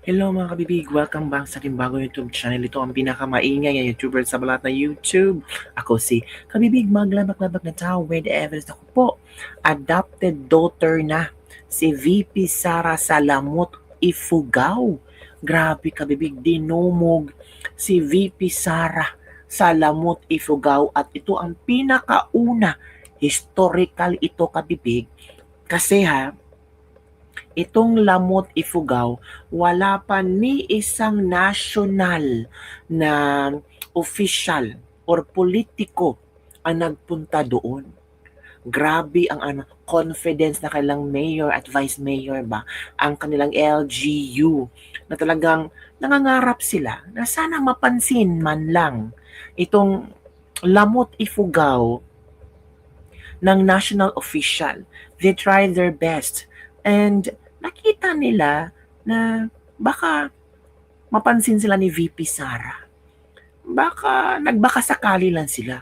Hello mga kabibig! Welcome back sa ating bagong YouTube channel. Ito ang pinakamaingay na YouTuber sa balat na YouTube. Ako si Kabibig Maglabak-labak na tao with evidence. Ako po, adopted daughter na si VP Sara Salamut Ifugao. Grabe kabibig, dinumog si VP Sara Salamut Ifugao at ito ang pinakauna. Historical ito kabibig kasi itong Lamot Ifugao, wala pa ni isang national na official or politiko ang nagpunta doon. Grabe ang confidence na kanilang mayor at vice mayor ba, ang kanilang LGU, na talagang nangangarap sila na sana mapansin man lang itong Lamot Ifugao ng national official. They tried their best and nakita nila na baka mapansin sila ni VP Sara. Baka nagbaka sakali lang sila.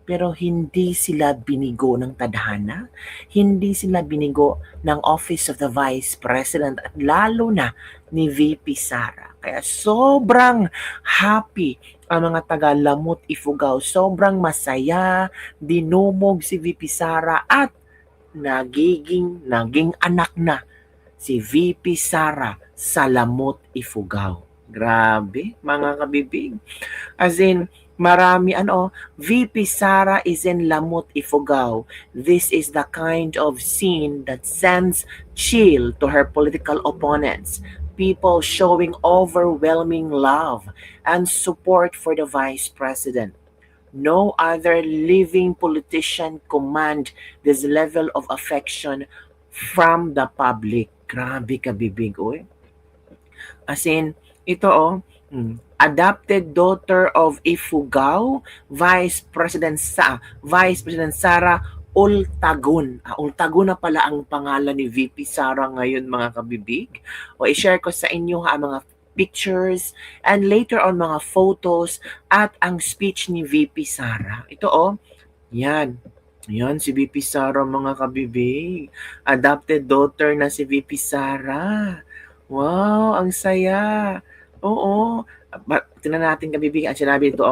Pero hindi sila binigo ng tadhana, hindi sila binigo ng Office of the Vice President at lalo na ni VP Sara. Kaya sobrang happy ang mga taga Lamut Ifugao. Sobrang masaya, dinumog si VP Sara at naging anak na si VP Sara sa Lamut Ifugao. Grabe, mga kabibig. As in, marami VP Sara is in Lamut Ifugao. This is the kind of scene that sends chill to her political opponents. People showing overwhelming love and support for the vice president. No other living politician command this level of affection from the public. Grabe kabibig, oy. As in, ito adopted daughter of Ifugao, Vice President Sara Ultagun. Ultagun na pala ang pangalan ni VP Sara ngayon mga kabibig. O i-share ko sa inyo ang mga pictures and later on mga photos at ang speech ni VP Sara. Ito yan. Yan si VP Sara mga kabibig. Adopted daughter na si VP Sara. Wow, ang saya. Oo. Tingnan natin kabibig ang sinabi ito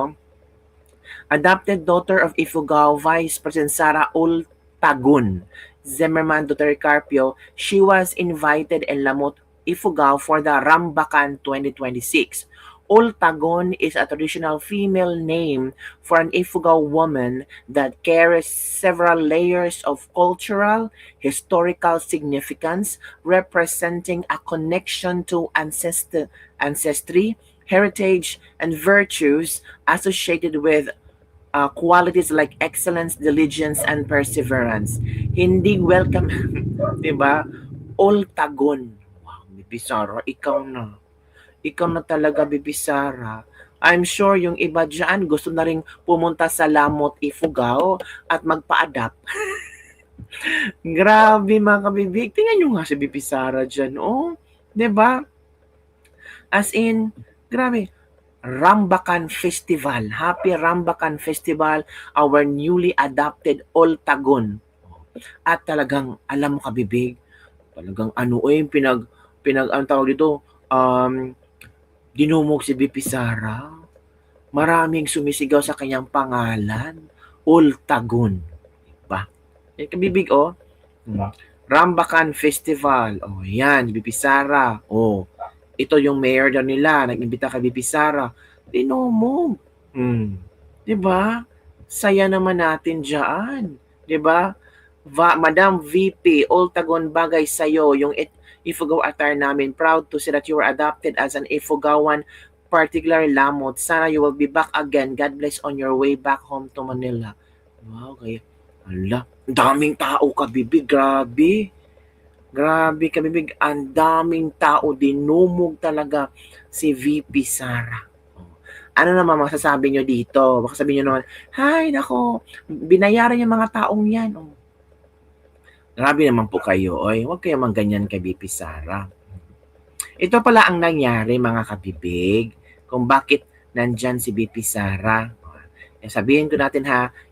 Adopted daughter of Ifugao Vice President Sara Ultagun Zimmerman Duterte Carpio, she was invited in Lamot Ifugao for the Rambakan 2026. Ultagon is a traditional female name for an Ifugao woman that carries several layers of cultural, historical significance, representing a connection to ancestry, heritage, and virtues associated with qualities like excellence, diligence, and perseverance. Hindi welcome, di ba? Ultagon. Wow, Bibi Sara, ikaw na. Ikaw na talaga, Bibi Sara. I'm sure yung iba dyan gusto na rin pumunta sa Lamot Ifugao at magpa-adapt. Grabe mga kabibig. Tingnan nyo nga si Bibi Sara dyan, Di ba? As in, grabe. Rambakan Festival. Happy Rambakan Festival, our newly adopted Ultagon. At talagang, alam mo kabibig, talagang ang tawag dito, dinumog si BP Sara. Maraming sumisigaw sa kanyang pangalan, Ultagon. Diba? Kabibig, Rambakan Festival. Yan, BP Sara. Ito yung mayor daw nila, nag-imbita kay VP Sara. Dinumog. Diba? Saya naman natin dyan. Diba? Madam VP, Ultagon bagay sa'yo, yung Ifugao attire namin. Proud to say that you were adopted as an Ifugawan, particular Lamot. Sana you will be back again. God bless on your way back home to Manila. Wow, kaya, daming tao ka, Bibi. Grabe kabibig, ang daming tao, dinumog talaga si VP Sara. Ano naman masasabi nyo dito? Baka sabihin nyo naman, hay nako, binayaran yung mga taong yan. Grabe naman po kayo, huwag kayo mangganyan kay VP Sara. Ito pala ang nangyari mga kabibig, kung bakit nandyan si VP Sara. Sabihin ko natin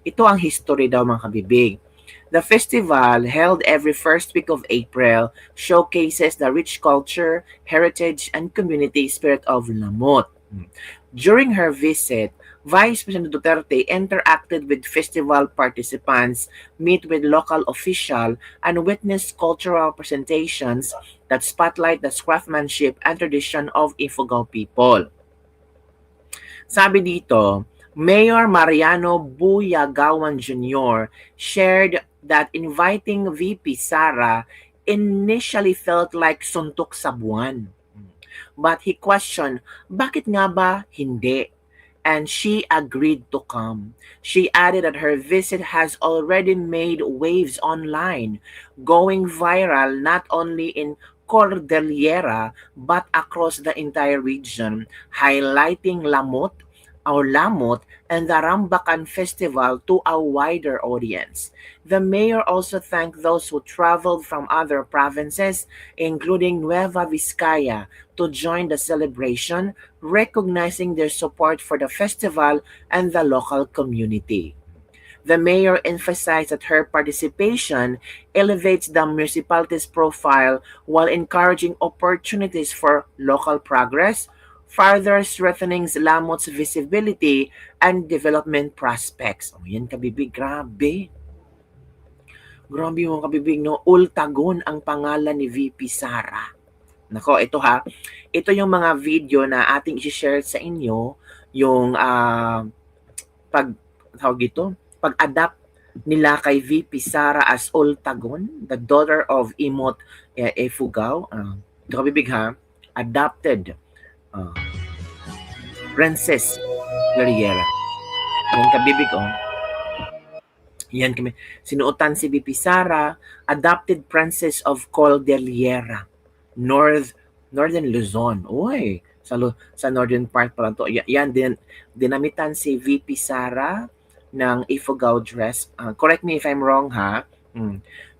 ito ang history daw mga kabibig. The festival, held every first week of April, showcases the rich culture, heritage, and community spirit of Lamot. During her visit, Vice President Duterte interacted with festival participants, met with local officials, and witnessed cultural presentations that spotlight the craftsmanship and tradition of Ifugao people. Sabi dito, Mayor Mariano Buyagawan Jr. shared that inviting VP Sara initially felt like suntok sa buwan. But he questioned, bakit nga ba hindi? And she agreed to come. She added that her visit has already made waves online, going viral not only in Cordillera but across the entire region, highlighting Lamot, and the Rambakan Festival to a wider audience. The mayor also thanked those who traveled from other provinces, including Nueva Vizcaya, to join the celebration, recognizing their support for the festival and the local community. The mayor emphasized that her participation elevates the municipality's profile while encouraging opportunities for local progress, further strengthening Lamot's visibility and development prospects. Oh, yan kabibig, grabe. Grabe yung kabibig, no? Ultagon ang pangalan ni VP Sara. Nako, ito ha. Ito yung mga video na ating i-share sa inyo, yung pag-adapt nila kay VP Sara as Ultagon, the daughter of Imot Ifugao. Ito kabibig ha. Adopted Princess Guerrera. Yan kabibig, oh. Yan kami. Sinuotan si VP Sara, adopted princess of Cordillera, Northern Luzon. Uy, sa northern part pala to. Yan din, dinamitan si VP Sara ng Ifugao dress. Correct me if I'm wrong, ha?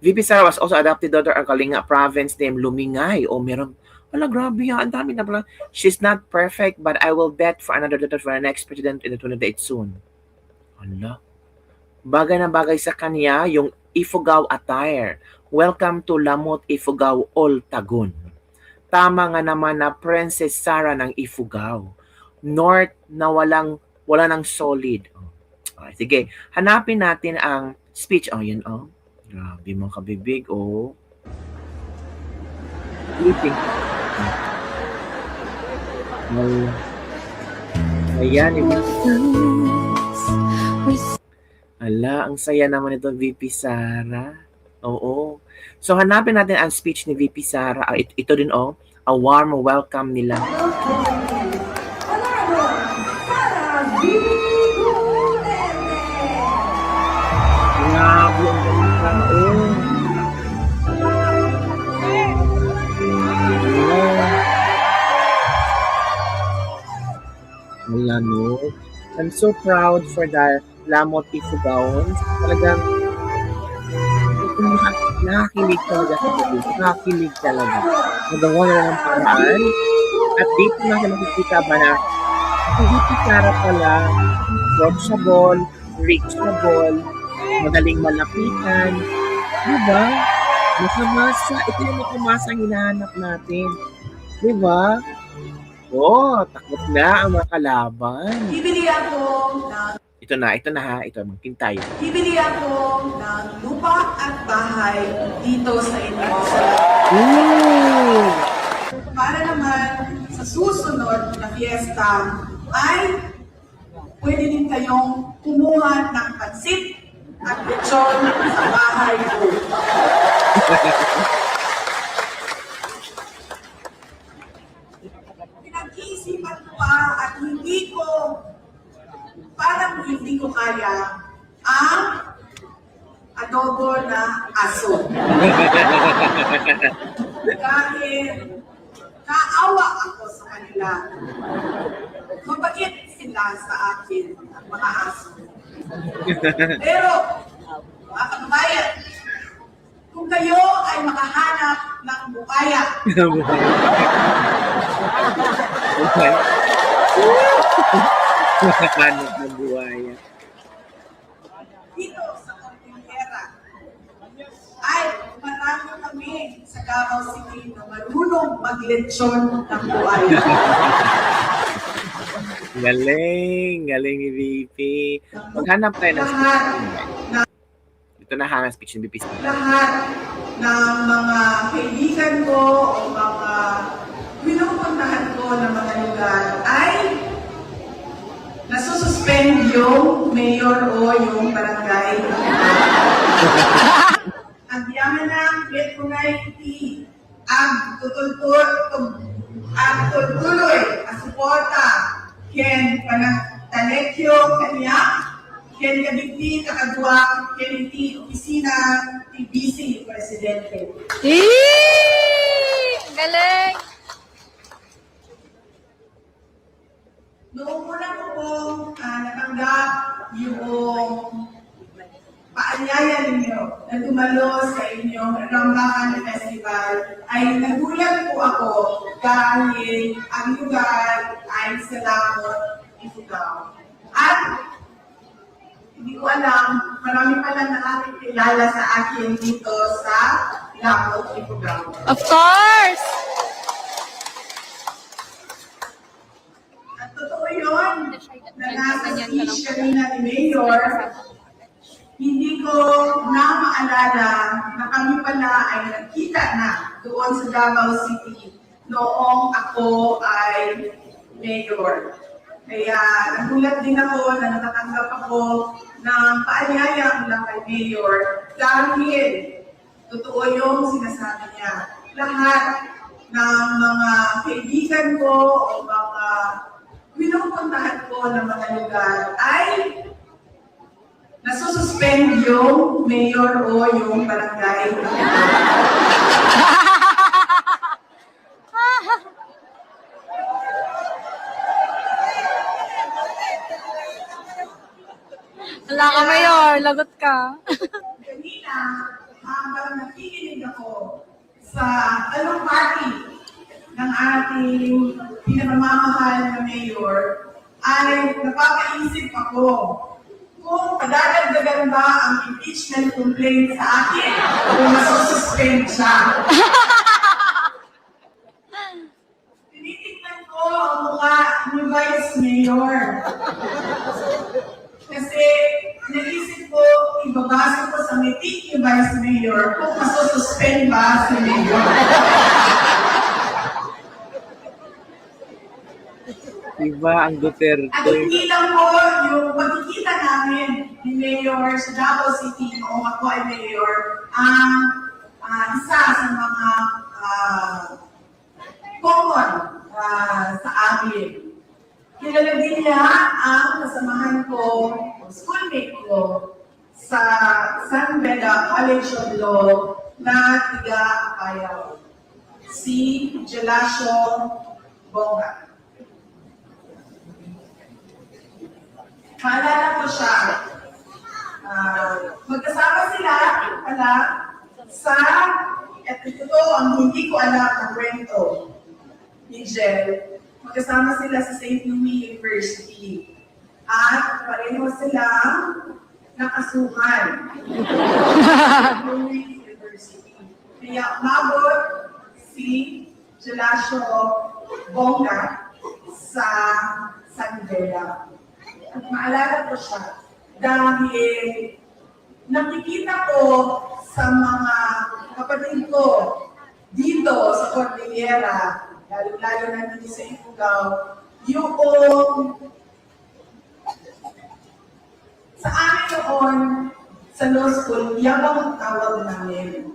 VP Sara was also adopted daughter of Kalinga province named Lumingay. O meron, wala, grabe yan. Ang dami na pala. She's not perfect, but I will bet for another daughter for the next president in the 28 soon. Hala. Bagay na bagay sa kanya yung Ifugao attire. Welcome to Lamot Ifugao Ultagon. Tama nga naman na Princess Sara ng Ifugao. North na wala ng solid. Okay, sige, hanapin natin ang speech. Oh, yan, oh. Grabe mga kabibig, oh. Sleeping. Ayan, ala, ang saya naman ito, VP Sara. Oo. So, hanapin natin ang speech ni VP Sara. Ito din, oh. A warm welcome nila. Grabe ang ganda, oh. Wala, no? I'm so proud for the Lamot Ifugaons. Talagang nakakilig talaga sa gabi. Nakakilig talaga. Nagawa na ng paraan. At dito natin makikita ba na hindi Sara pala approachable, reachable, madaling malapitan. Diba? Makamasa. Ito yung makamasa ang hinahanap natin. Diba? Oh, takot na ang mga kalaban. Bibili ako ng... Ito na ha. Ito, magtin tayo. Bibili ako ng lupa at bahay dito sa inyo. Ooh! Para naman sa susunod na fiesta ay pwede din kayong kumuha ng pansit at lechon sa bahay ko. Pinag-iisipan ko pa at parang hindi ko kaya ang adobo na aso. Dahil naawa ako sa kanila. Mabait sila sa akin ang mga aso. Pero, mga kababayan, kung kayo ay makahanap ng bukaya, Makahanap ng buhaya. dito sa Cordillera, Davao City na marunong maglechon ng buhay. Galing ni VP. Maghanap tayo ng Lahat, ito na hangang speech ni VP. lahat ng mga kaibigan ko o mga pinupuntahan ko ng mga lugar ay nasususpend yung mayor o yung barangay. Ang yaman ng Metronite ang tutuloy ang suporta ken panagtalekyo kanya ken kabigti kakadwa ken iti opisina ti Vice Presidente. Galing! Noong una ko pong natanggap yung paanyaya ninyo na dumalo sa inyong Rambakan Festival, ay nagulat po ako dahil ang lugar ay sa Lamot, Ifugao. At hindi ko alam, marami pala nakakilala sa akin dito sa Lamot, Ifugao. Of course! At totoo yun, na nasa speech kanina ni Mayor, hindi ko na maalala na kami pala ay nagkita na doon sa Davao City noong ako ay mayor. Kaya nagulat din ako na natatanggap ako ng paanyaya mula kay Mayor dahil totoo yung sinasabi niya. Lahat ng mga kaibigan ko o mga pinupuntahan ko ng mga lugar ay nasususpend yung mayor o yung barangay. Wala ka, Mayor. Lagot ka. Kanina, habang nakikinig ako sa anong party ng ating pinamamahal na mayor, ay napapaisip ako kung padadagdagan ba ang impeachment complaint sa akin o masususpend siya. Tinitignan ko ang mukha ni Vice Mayor. Kasi naisip ko, ibabasa ko sa meeting ni Vice Mayor kung masususpend ba si Mayor. Diba ang Duterte? At hindi lang po yung pagkikita namin ni Mayor sa Davao City noong ako ay Mayor ang isa sa mga common sa amin. Kilala din niya ang kasamahan ko, schoolmate ko sa San Beda College of Law na tiga Apayao, si Gelasio Bonga. Maalala ko siya. Magkasama sila pala sa, at ito ang hindi ko alam ang kwento ni Jel. Magkasama sila sa St. Louis University. At pareho sila nakasuhan. St. Louis University. Kaya umabot si Gelasio Bonga sa San Beda. At maalala ko siya dahil nakikita ko sa mga kapatid ko dito sa Cordillera, lalo na dito sa Ifugao, yung sa amin noon sa law school, yabang ang tawag namin.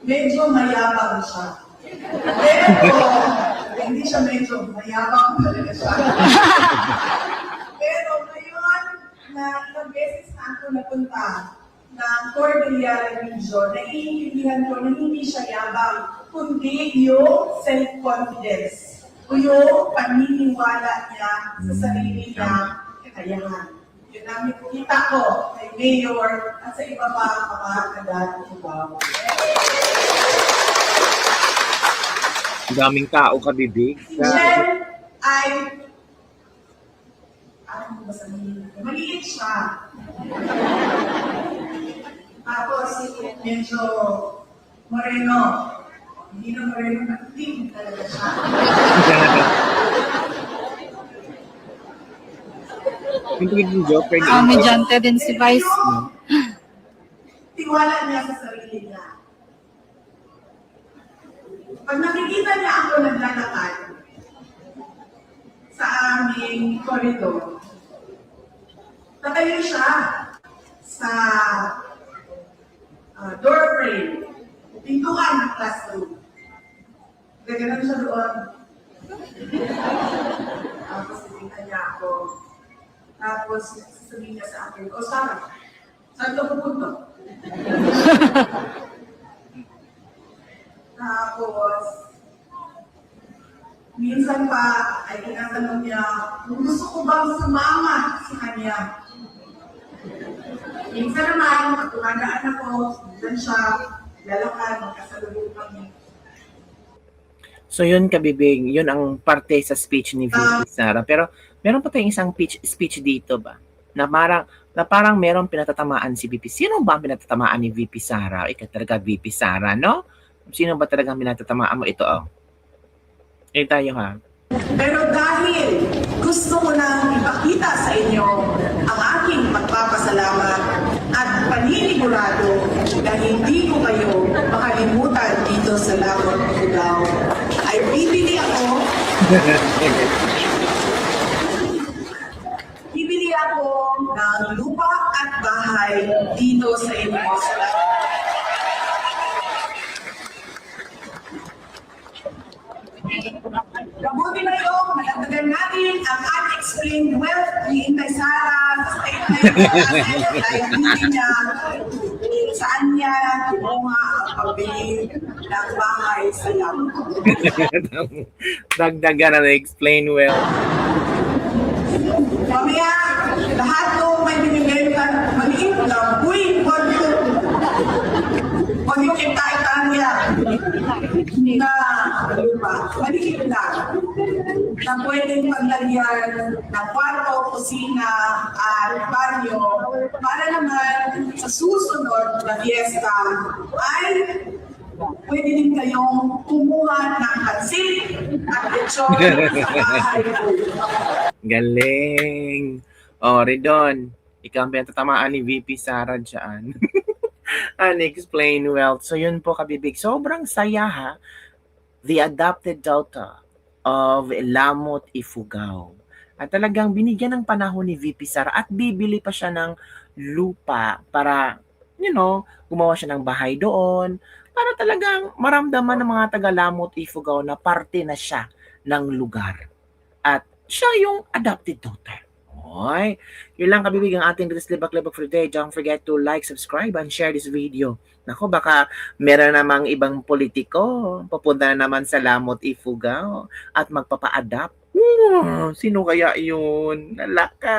Medyo mayabang siya. Pero hindi siya medyo mayabang talaga siya. Pero ngayon, na ilang beses na ako napunta ng Cordillera Region, naiintindihan ko na hindi siya yabang, kundi yung self-confidence o yung paniniwala niya sa sarili niyang kakayahan. Yun ang kita ko kay Mayor at sa iba pa mga taga-Ifugao. Daming tao kabibig. Si Jen ay ano ba sabihin? Maliit siya. Tapos, medyo moreno. Hindi na rin acting talaga siya. Yung pagiging joker niya. Komedyante din si Vice. Tiwala niya sa sarili niya. Pag nakikita niya ako naglalakad sa aming koridor, tatayo siya sa door frame, pintuan ng classroom. Gaganon siya doon. Tapos nakita niya ako. Tapos sasabihin niya sa akin, "O Sarah, saan ka pupunta?" Tapos, minsan pa ay tinatanong niya, kung gusto ko bang sumama sa kanya. Minsan naman, pag tumadaan ako, dyan siya, lalakad, magkasalubong kami. So yun kabibig, yun ang parte sa speech ni VP Sara. Pero meron pa tayong isang speech dito ba? Na parang merong pinatatamaan si VP. Sino ba ang pinatatamaan ni VP Sara? Ikaw talaga VP Sara, no? Sino ba talagang pinatatamaan mo ito? Oh. Tayo ha. Pero dahil gusto ko nang ipakita sa inyo ang aking pagpapasalamat at paninigurado na hindi ko kayo makalimutan dito sa Lagot Cubao, ay bibili ako ng lupa at bahay dito sa inyo sa Lagot. Mabuti na yung malagdagan natin ang unexplained wealth ni Inday Sara sa statement ay hindi niya saan niya kumuha ang pabili ng bahay sa Lagot. Dagdagan na explain well. Mamaya, lahat ng may binibenta maliit lang, uy, huwag yung kita-itaan niya na lupa, maliit lang, na pwedeng paglagyan ng kwarto, kusina, at banyo, para naman sa susunod na fiesta ay pwede din kayong kumuha ng pansit at lechon sa bahay po. Galing. Oh, Ridon, ikaw ang pinatatamaan ni VP Sara dyan. Unexplained wealth. So yun po kabibig. Sobrang saya ha. The adopted daughter of Lamot Ifugao. At talagang binigyan ng panahon ni VP Sara at bibili pa siya ng lupa para, gumawa siya ng bahay doon. Para talagang maramdaman ng mga taga-Lamot Ifugao na parte na siya ng lugar. At siya yung adopted daughter. Okay. Yun lang kabibig ang ating Libak-Libak for today. Don't forget to like, subscribe, and share this video. Nako, baka meron namang ibang politiko. Papunta na naman sa Lamot Ifugao at magpapa-adopt. Sino kaya yun? Nalaka.